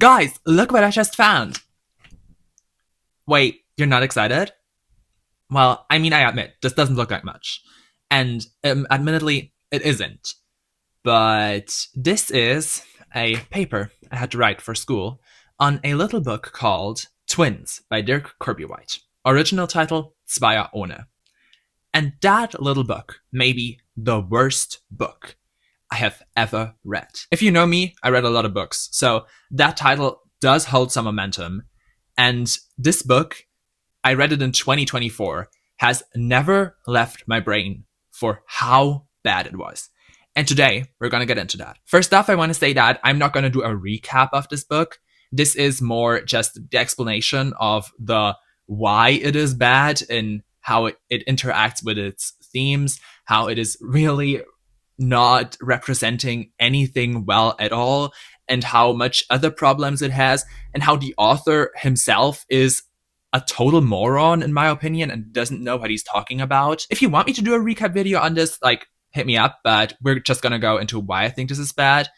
Guys, look what I just found. Wait, you're not excited? Well, I mean, I admit, this doesn't look like much. And admittedly, it isn't. But this is a paper I had to write for school on a little book called Twins by Dirk Kirby-White. Original title, Zweier ohne. And that little book may be the worst book I have ever read. If you know me, I read a lot of books, so that title does hold some momentum. And this book, I read it in 2024, has never left my brain for how bad it was. And today, we're going to get into that. First off, I want to say that I'm not going to do a recap of this book. This is more just the explanation of the why it is bad and how it interacts with its themes, how it is really not representing anything well at all, and how much other problems it has, and how the author himself is a total moron, in my opinion, and doesn't know what he's talking about. If you want me to do a recap video on this, hit me up, but we're just gonna go into why I think this is bad.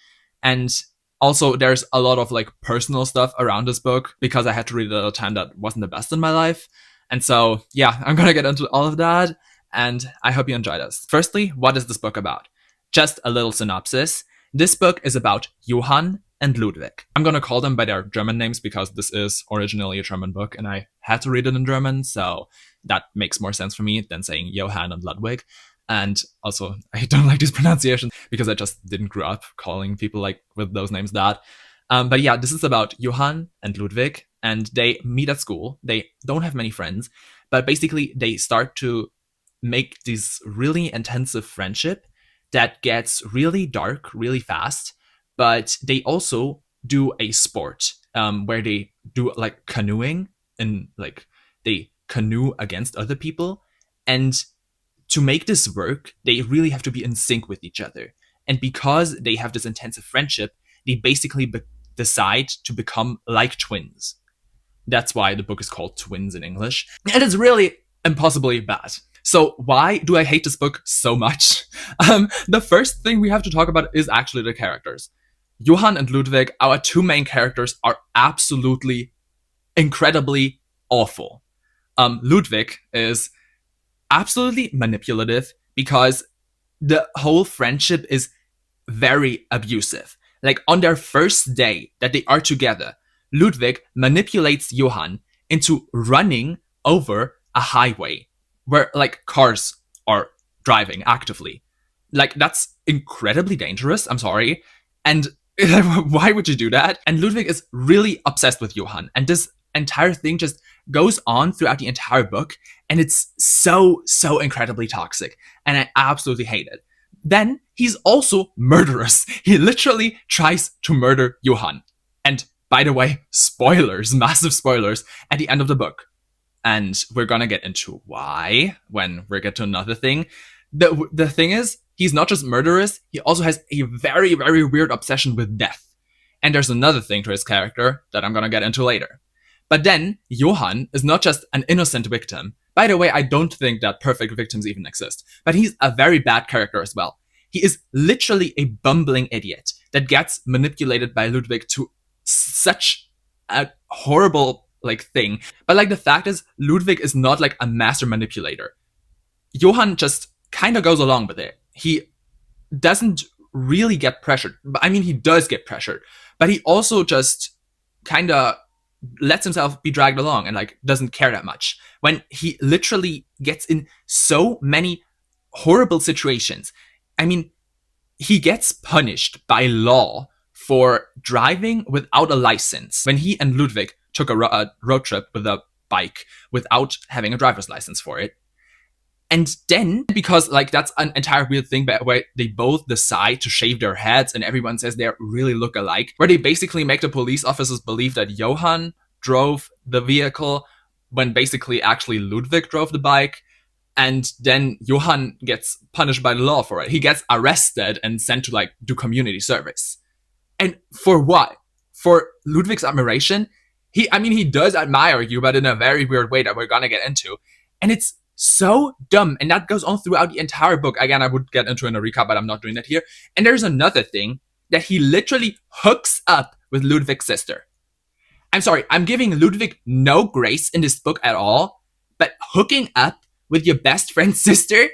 And also, there's a lot of personal stuff around this book because I had to read it at a time that wasn't the best in my life. And so, yeah, I'm gonna get into all of that, and I hope you enjoy this. Firstly, what is this book about? Just a little synopsis. This book is about Johann and Ludwig. I'm gonna call them by their German names because this is originally a German book and I had to read it in German, so that makes more sense for me than saying Johann and Ludwig. And also, I don't like these pronunciations because I just didn't grow up calling people with those names that. But yeah, this is about Johann and Ludwig, and they meet at school. They don't have many friends, but basically they start to make this really intensive friendship that gets really dark really fast. But they also do a sport where they do canoeing, and they canoe against other people. And to make this work, they really have to be in sync with each other. And because they have this intensive friendship, they basically decide to become like twins. That's why the book is called Twins in English. And it's really impossibly bad. So why do I hate this book so much? The first thing we have to talk about is actually the characters. Johann and Ludwig, our two main characters, are absolutely incredibly awful. Ludwig is absolutely manipulative because the whole friendship is very abusive. On their first day that they are together, Ludwig manipulates Johann into running over a highway where cars are driving actively. That's incredibly dangerous, I'm sorry. And why would you do that? And Ludwig is really obsessed with Johann, and this entire thing just goes on throughout the entire book, and it's so incredibly toxic, and I absolutely hate it. Then he's also murderous. He literally tries to murder Johann. And by the way, spoilers, massive spoilers at the end of the book. And we're gonna get into why when we get to another thing. The thing is, he's not just murderous, he also has a very weird obsession with death. And there's another thing to his character that I'm gonna get into later. But then, Johann is not just an innocent victim. By the way, I don't think that perfect victims even exist. But he's a very bad character as well. He is literally a bumbling idiot that gets manipulated by Ludwig to such a horrible thing. But the fact is, Ludwig is not a master manipulator. Johann just kind of goes along with it. He doesn't really get pressured. I mean, he does get pressured, but he also just kind of lets himself be dragged along and doesn't care that much, when he literally gets in so many horrible situations. I mean, he gets punished by law for driving without a license when he and Ludwig took a road trip with a bike without having a driver's license for it. And then, because that's an entire weird thing where they both decide to shave their heads and everyone says they really look alike, where they basically make the police officers believe that Johann drove the vehicle when basically actually Ludwig drove the bike. And then Johann gets punished by the law for it. He gets arrested and sent to do community service. And for what? For Ludwig's admiration? He does admire you, but in a very weird way that we're gonna get into. And it's so dumb, and that goes on throughout the entire book. Again, I would get into in a recap, but I'm not doing that here. And there's another thing, that he literally hooks up with Ludwig's sister. I'm sorry, I'm giving Ludwig no grace in this book at all, but hooking up with your best friend's sister,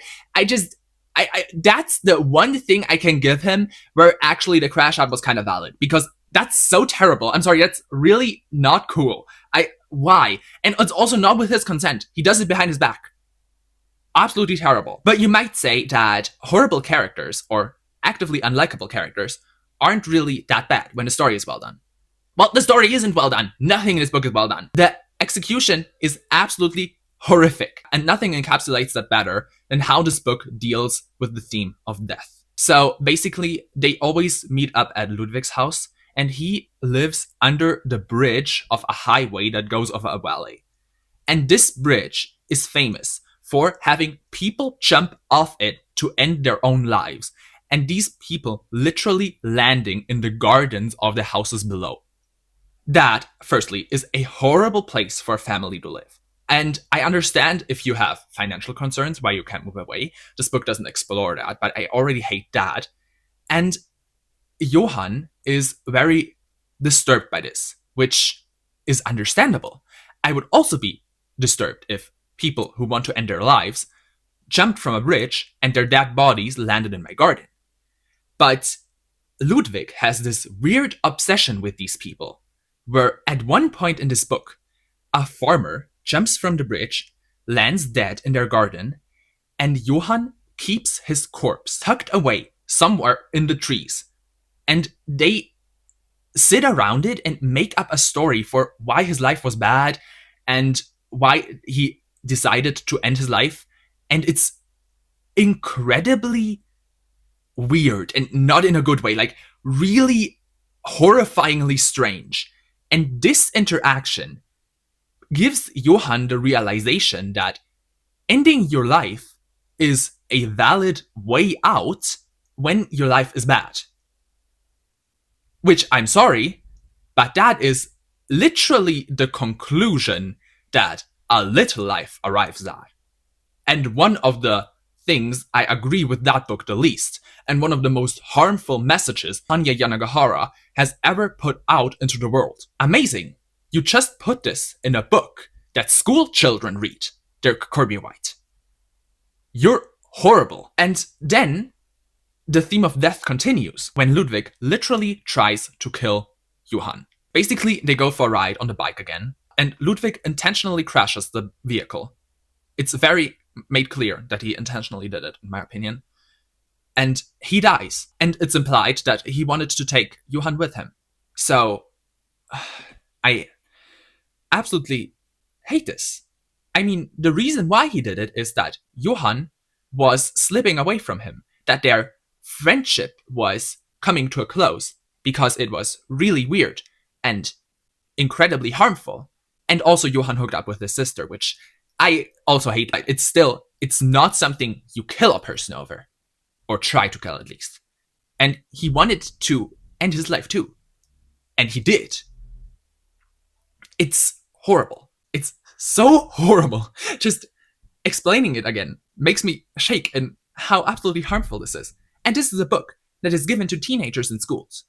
that's the one thing I can give him where actually the crash out was kind of valid, because that's so terrible. I'm sorry, that's really not cool. Why? And it's also not with his consent. He does it behind his back. Absolutely terrible. But you might say that horrible characters or actively unlikable characters aren't really that bad when the story is well done. Well, the story isn't well done. Nothing in this book is well done. The execution is absolutely horrific, and nothing encapsulates that better than how this book deals with the theme of death. So basically, they always meet up at Ludwig's house, and he lives under the bridge of a highway that goes over a valley. And this bridge is famous for having people jump off it to end their own lives, and these people literally landing in the gardens of the houses below. That, firstly, is a horrible place for a family to live. And I understand if you have financial concerns why you can't move away. This book doesn't explore that, but I already hate that. And Johann is very disturbed by this, which is understandable. I would also be disturbed if people who want to end their lives jumped from a bridge and their dead bodies landed in my garden. But Ludwig has this weird obsession with these people, where at one point in this book, a farmer jumps from the bridge, lands dead in their garden, and Johann keeps his corpse tucked away somewhere in the trees. And they sit around it and make up a story for why his life was bad and why he decided to end his life. And it's incredibly weird, and not in a good way, like really horrifyingly strange. And this interaction gives Johann the realization that ending your life is a valid way out when your life is bad. Which, I'm sorry, but that is literally the conclusion that a little life arrives at. And one of the things I agree with that book the least, and one of the most harmful messages Hanya Yanagihara has ever put out into the world. Amazing. You just put this in a book that school children read, Dirk Kirby White. You're horrible. And then the theme of death continues when Ludwig literally tries to kill Johann. Basically, they go for a ride on the bike again, and Ludwig intentionally crashes the vehicle. It's very made clear that he intentionally did it, in my opinion. And he dies, and it's implied that he wanted to take Johann with him. So, I absolutely hate this. I mean, the reason why he did it is that Johann was slipping away from him, that their friendship was coming to a close because it was really weird and incredibly harmful. And also Johann hooked up with his sister, which I also hate. It's not something you kill a person over, or try to kill at least. And he wanted to end his life too. And he did. It's horrible. It's so horrible. Just explaining it again makes me shake in how absolutely harmful this is. And this is a book that is given to teenagers in schools.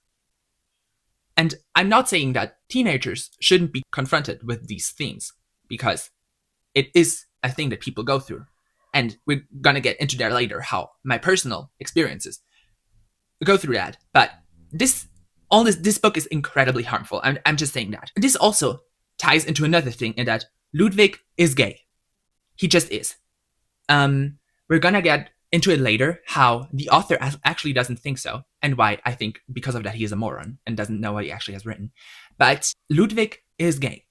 And I'm not saying that teenagers shouldn't be confronted with these themes, because it is a thing that people go through. And we're gonna get into there later how my personal experiences go through that. But this book is incredibly harmful. I'm just saying that. This also ties into another thing, in that Ludwig is gay. He just is. We're gonna get into it later how the author actually doesn't think so, and why I think because of that he is a moron and doesn't know what he actually has written. But Ludwig is gay.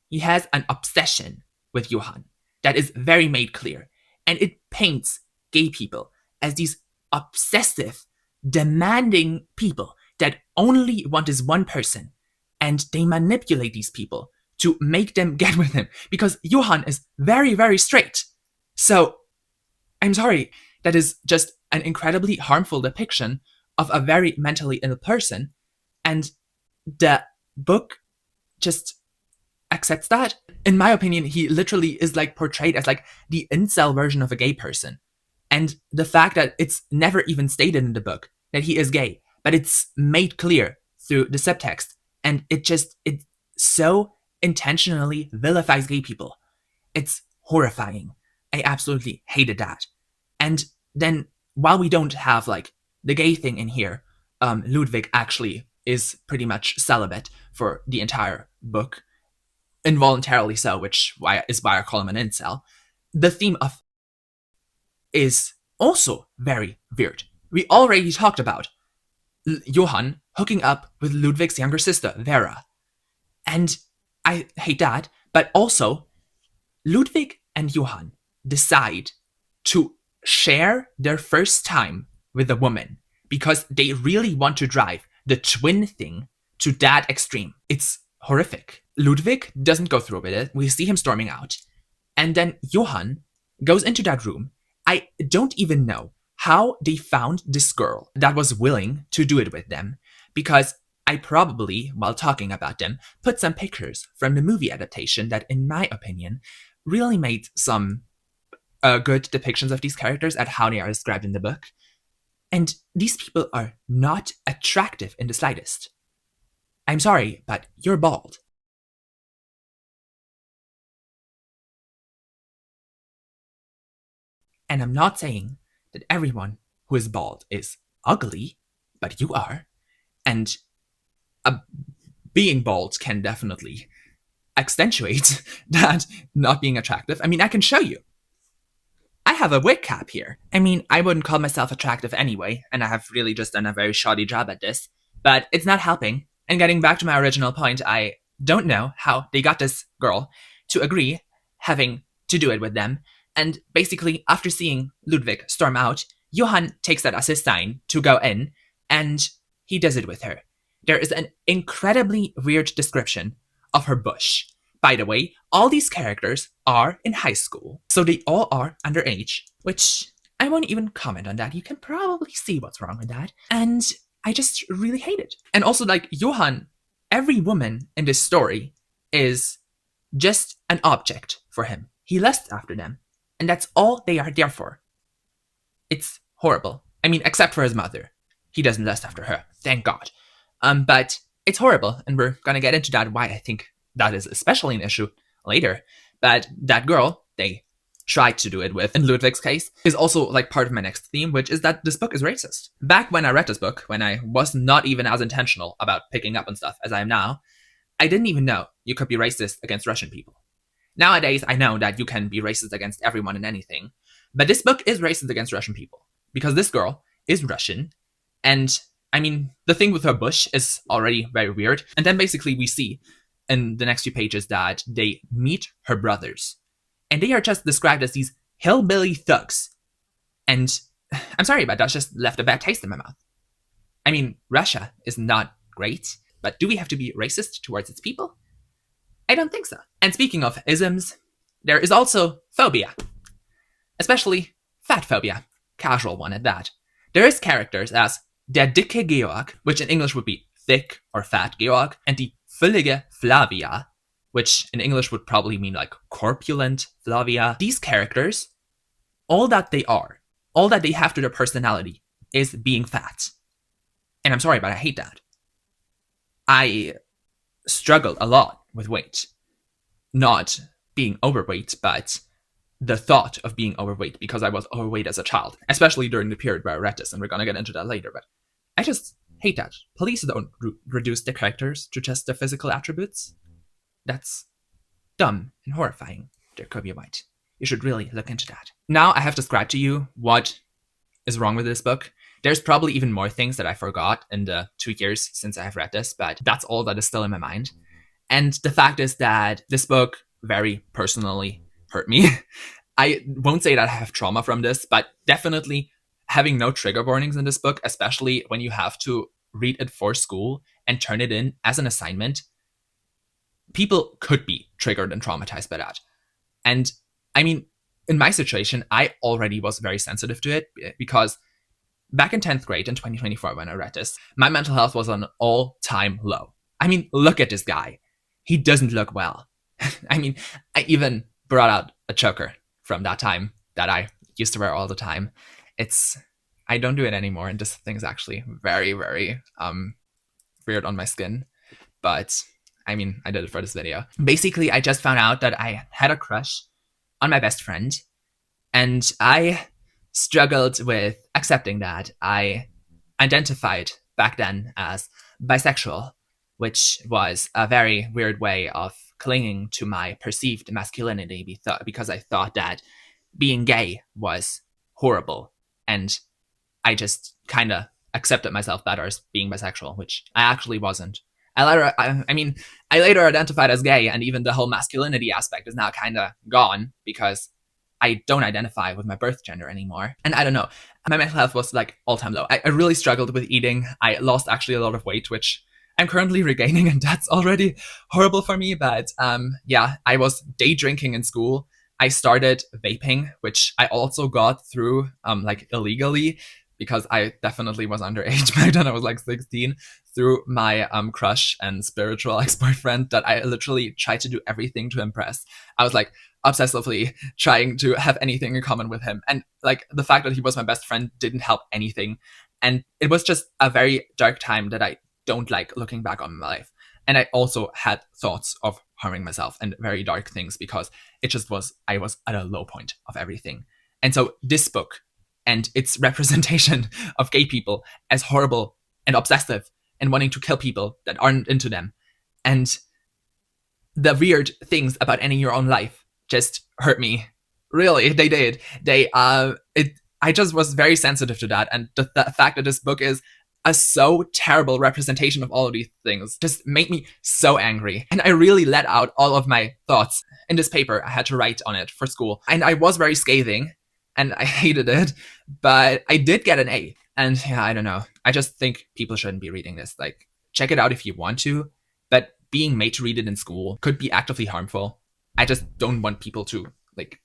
He has an obsession with Johann that is very made clear, and it paints gay people as these obsessive, demanding people that only want this one person, and they manipulate these people to make them get with him, because Johann is very, very straight. So, I'm sorry, that is just an incredibly harmful depiction of a very mentally ill person, and the book just accepts that. In my opinion, he literally is like portrayed as like the incel version of a gay person. And the fact that it's never even stated in the book that he is gay, but it's made clear through the subtext, and it so intentionally vilifies gay people. It's horrifying. I absolutely hated that. And then while we don't have like the gay thing in here, Ludwig actually is pretty much celibate for the entire book, involuntarily so, which is why I call him an incel. The theme of is also very weird. We already talked about Johann hooking up with Ludwig's younger sister, Vera. And I hate that, but also Ludwig and Johann decide to share their first time with a woman because they really want to drive the twin thing to that extreme. It's horrific. Ludwig doesn't go through with it. We see him storming out. And then Johann goes into that room. I don't even know how they found this girl that was willing to do it with them, because I probably, while talking about them, put some pictures from the movie adaptation that, in my opinion, really made some good depictions of these characters and how they are described in the book. And these people are not attractive in the slightest. I'm sorry, but you're bald. And I'm not saying that everyone who is bald is ugly, but you are. And being bald can definitely accentuate that not being attractive. I mean, I can show you. I have a wig cap here. I mean, I wouldn't call myself attractive anyway, and I have really just done a very shoddy job at this, but it's not helping. And getting back to my original point, I don't know how they got this girl to agree having to do it with them. And basically, after seeing Ludwig storm out, Johann takes that as his sign to go in, and he does it with her. There is an incredibly weird description of her bush. By the way, all these characters are in high school, so they all are underage, which I won't even comment on that. You can probably see what's wrong with that. And I just really hate it. And also, like, Johann, every woman in this story is just an object for him. He lusts after them, and that's all they are there for. It's horrible. I mean, except for his mother. He doesn't lust after her, thank God. But it's horrible, and we're gonna get into that, why I think that is especially an issue later. But that girl they tried to do it with, in Ludwig's case, is also like part of my next theme, which is that this book is racist. Back when I read this book, when I was not even as intentional about picking up on stuff as I am now, I didn't even know you could be racist against Russian people. Nowadays, I know that you can be racist against everyone and anything, but this book is racist against Russian people, because this girl is Russian, and I mean, the thing with her bush is already very weird, and then basically we see in the next few pages that they meet her brothers, and they are just described as these hillbilly thugs. And I'm sorry, but that just left a bad taste in my mouth. I mean, Russia is not great, but do we have to be racist towards its people? I don't think so. And speaking of isms, there is also phobia, especially fat phobia, casual one at that. There is characters as der dicke Georg, which in English would be thick or fat Georg, and the füllige Flavia, which in English would probably mean like corpulent Flavia. These characters, all that they are, all that they have to their personality is being fat. And I'm sorry, but I hate that. I struggled a lot with weight. Not being overweight, but the thought of being overweight, because I was overweight as a child, especially during the period where I read this, and we're gonna get into that later, but I just hate that. Police don't reduce their characters to just their physical attributes. That's dumb and horrifying, dear Kobe White. You should really look into that. Now I have described to you what is wrong with this book. There's probably even more things that I forgot in the 2 years since I have read this, but that's all that is still in my mind. And the fact is that this book very personally hurt me. I won't say that I have trauma from this, but definitely having no trigger warnings in this book, especially when you have to read it for school and turn it in as an assignment, people could be triggered and traumatized by that. And I mean, in my situation, I already was very sensitive to it, because back in 10th grade in 2024, when I read this, my mental health was on an all-time low. I mean, look at this guy. He doesn't look well. I mean, I even brought out a choker from that time that I used to wear all the time. I don't do it anymore, and this thing is actually very, very weird on my skin. But I mean, I did it for this video. Basically, I just found out that I had a crush on my best friend, and I struggled with accepting that. I identified back then as bisexual, which was a very weird way of clinging to my perceived masculinity because I thought that being gay was horrible. And I just kind of accepted myself better as being bisexual, which I actually wasn't. I later identified as gay, and even the whole masculinity aspect is now kind of gone because I don't identify with my birth gender anymore. And I don't know, my mental health was like all-time low. I really struggled with eating. I lost actually a lot of weight, which I'm currently regaining, and that's already horrible for me. But yeah, I was day drinking in school. I started vaping, which I also got through like illegally, because I definitely was underage back then. I was like 16, through my crush and spiritual ex-boyfriend that I literally tried to do everything to impress. I was like obsessively trying to have anything in common with him. And like the fact that he was my best friend didn't help anything. And it was just a very dark time that I don't like looking back on my life. And I also had thoughts of harming myself and very dark things because I was at a low point of everything. And so this book and its representation of gay people as horrible and obsessive and wanting to kill people that aren't into them, and the weird things about ending your own life just hurt me. Really, they did. I just was very sensitive to that, and the fact that this book is a so terrible representation of all of these things just made me so angry. And I really let out all of my thoughts in this paper I had to write on it for school. And I was very scathing, and I hated it, but I did get an A. And yeah, I don't know. I just think people shouldn't be reading this. Like, check it out if you want to, but being made to read it in school could be actively harmful. I just don't want people to, like,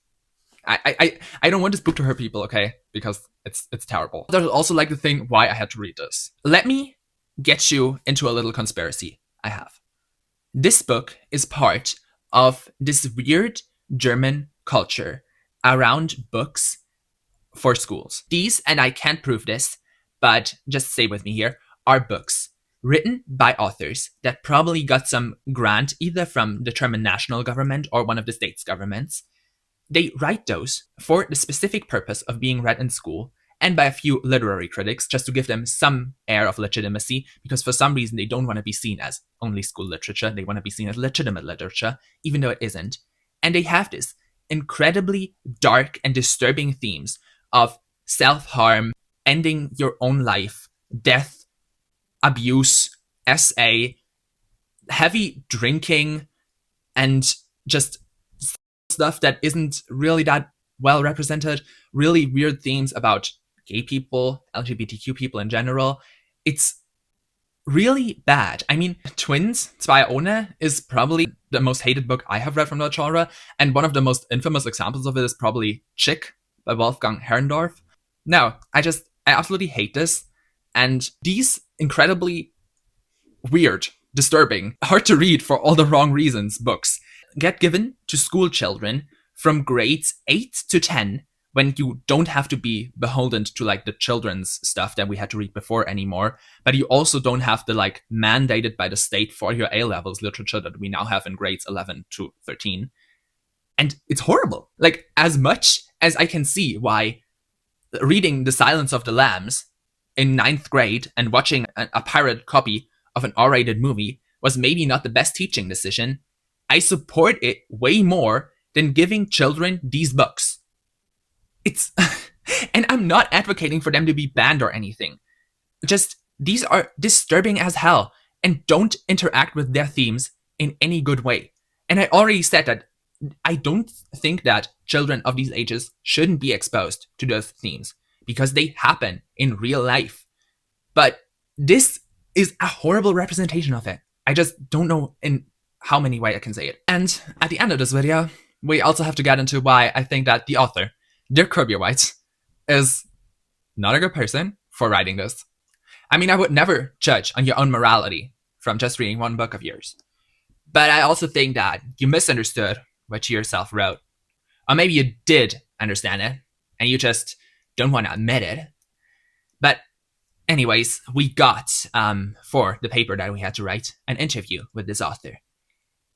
I don't want this book to hurt people, okay? Because it's terrible. There's also like the thing why I had to read this. Let me get you into a little conspiracy I have. This book is part of this weird German culture around books for schools. These, and I can't prove this, but just stay with me here, are books written by authors that probably got some grant either from the German national government or one of the state's governments. They write those for the specific purpose of being read in school and by a few literary critics just to give them some air of legitimacy, because for some reason they don't want to be seen as only school literature. They want to be seen as legitimate literature, even though it isn't. And they have this incredibly dark and disturbing themes of self-harm, ending your own life, death, abuse, SA, heavy drinking, and just stuff that isn't really that well represented, really weird themes about gay people, LGBTQ people in general. It's really bad. I mean, Twins, Zwei ohne, is probably the most hated book I have read from that genre, and one of the most infamous examples of it is probably Chick by Wolfgang Herrendorf. No, I absolutely hate this, and these incredibly weird, disturbing, hard to read for all the wrong reasons books get given to school children from grades 8 to 10, when you don't have to be beholden to like the children's stuff that we had to read before anymore, but you also don't have the like mandated by the state for your A-levels literature that we now have in grades 11 to 13. And it's horrible. Like, as much as I can see why reading The Silence of the Lambs in 9th grade and watching a pirate copy of an R-rated movie was maybe not the best teaching decision, I support it way more than giving children these books. And I'm not advocating for them to be banned or anything. Just, these are disturbing as hell and don't interact with their themes in any good way. And I already said that I don't think that children of these ages shouldn't be exposed to those themes because they happen in real life. But this is a horrible representation of it. I just don't know in how many ways I can say it. And at the end of this video, we also have to get into why I think that the author, Dirk Kurbjuweit, is not a good person for writing this. I mean, I would never judge on your own morality from just reading one book of yours. But I also think that you misunderstood what you yourself wrote. Or maybe you did understand it, and you just don't want to admit it. But anyways, we got, for the paper that we had to write, an interview with this author.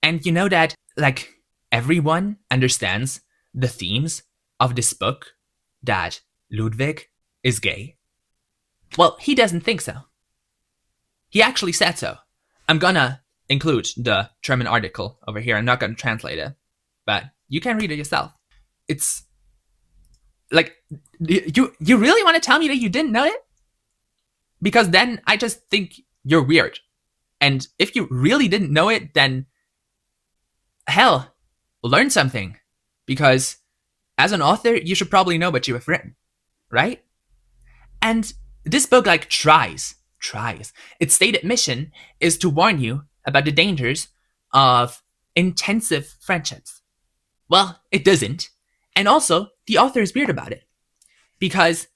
And you know that, like, everyone understands the themes of this book, that Ludwig is gay? Well, he doesn't think so. He actually said so. I'm gonna include the German article over here. I'm not gonna translate it, but you can read it yourself. It's like, you really want to tell me that you didn't know it? Because then I just think you're weird. And if you really didn't know it, then hell, learn something. Because as an author, you should probably know what you have written, right? And this book, like, tries. Its stated mission is to warn you about the dangers of intensive friendships. Well, it doesn't. And also, the author is weird about it. Because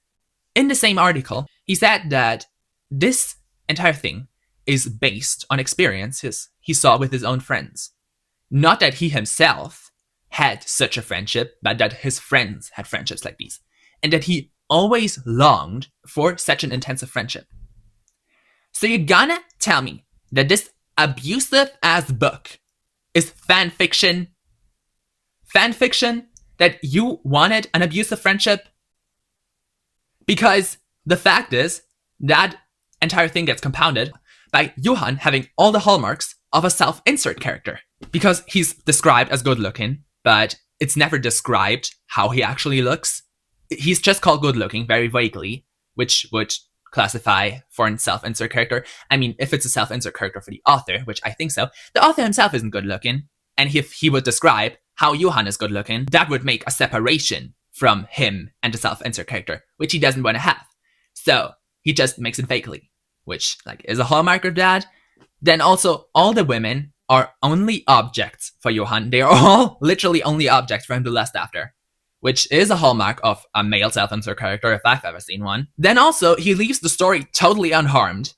in the same article, he said that this entire thing is based on experiences he saw with his own friends. Not that he himself had such a friendship, but that his friends had friendships like these. And that he always longed for such an intensive friendship. So you're gonna tell me that this abusive ass book is fan fiction? Fan fiction? That you wanted an abusive friendship? Because the fact is, that entire thing gets compounded by Johann having all the hallmarks of a self-insert character. Because he's described as good looking, but it's never described how he actually looks. He's just called good looking very vaguely, which would classify for a self-insert character. I mean, if it's a self-insert character for the author, which I think so, the author himself isn't good looking. And if he would describe how Johann is good looking, that would make a separation from him and the self-insert character, which he doesn't want to have. So he just makes it vaguely, which, like, is a hallmark of that. Then also, all the women are only objects for Johann. They are all literally only objects for him to lust after, which is a hallmark of a male self-insert character if I've ever seen one. Then also, he leaves the story totally unharmed.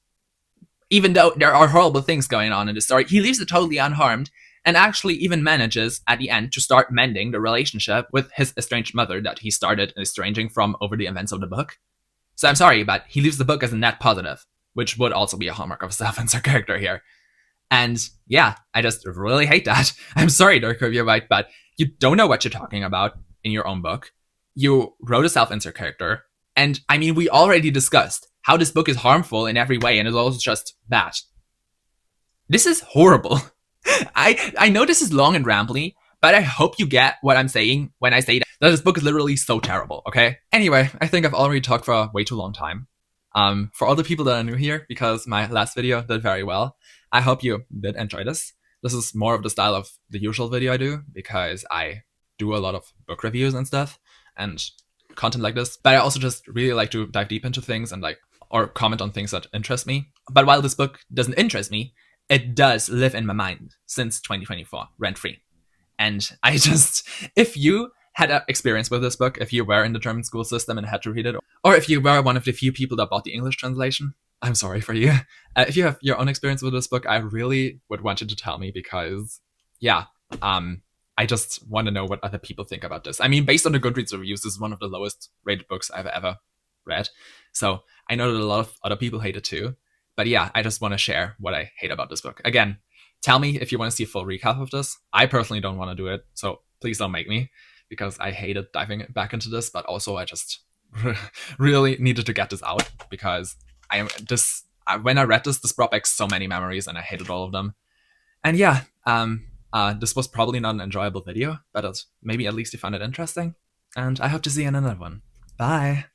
Even though there are horrible things going on in the story, he leaves it totally unharmed, and actually even manages at the end to start mending the relationship with his estranged mother that he started estranging from over the events of the book. So I'm sorry, but he leaves the book as a net positive, which would also be a hallmark of a self-insert character here. And yeah, I just really hate that. I'm sorry, Dark Review White, but you don't know what you're talking about in your own book. You wrote a self-insert character, and I mean, we already discussed how this book is harmful in every way and is also just bad. This is horrible. I know this is long and rambly, but I hope you get what I'm saying when I say that this book is literally so terrible, okay? Anyway, I think I've already talked for a way too long time. For all the people that are new here, because my last video did very well, I hope you did enjoy this. This is more of the style of the usual video I do, because I do a lot of book reviews and stuff, and content like this. But I also just really like to dive deep into things and or comment on things that interest me. But while this book doesn't interest me, it does live in my mind since 2024, rent-free. And I just, if you had an experience with this book, if you were in the German school system and had to read it, or if you were one of the few people that bought the English translation, I'm sorry for you. If you have your own experience with this book, I really would want you to tell me, because, yeah, I just want to know what other people think about this. I mean, based on the Goodreads reviews, this is one of the lowest rated books I've ever read. So I know that a lot of other people hate it too. But yeah, I just want to share what I hate about this book. Again, tell me if you want to see a full recap of this. I personally don't want to do it, so please don't make me, because I hated diving back into this, but also I just really needed to get this out, because when I read this brought back so many memories and I hated all of them. And yeah, this was probably not an enjoyable video, but maybe at least you found it interesting. And I hope to see you in another one. Bye!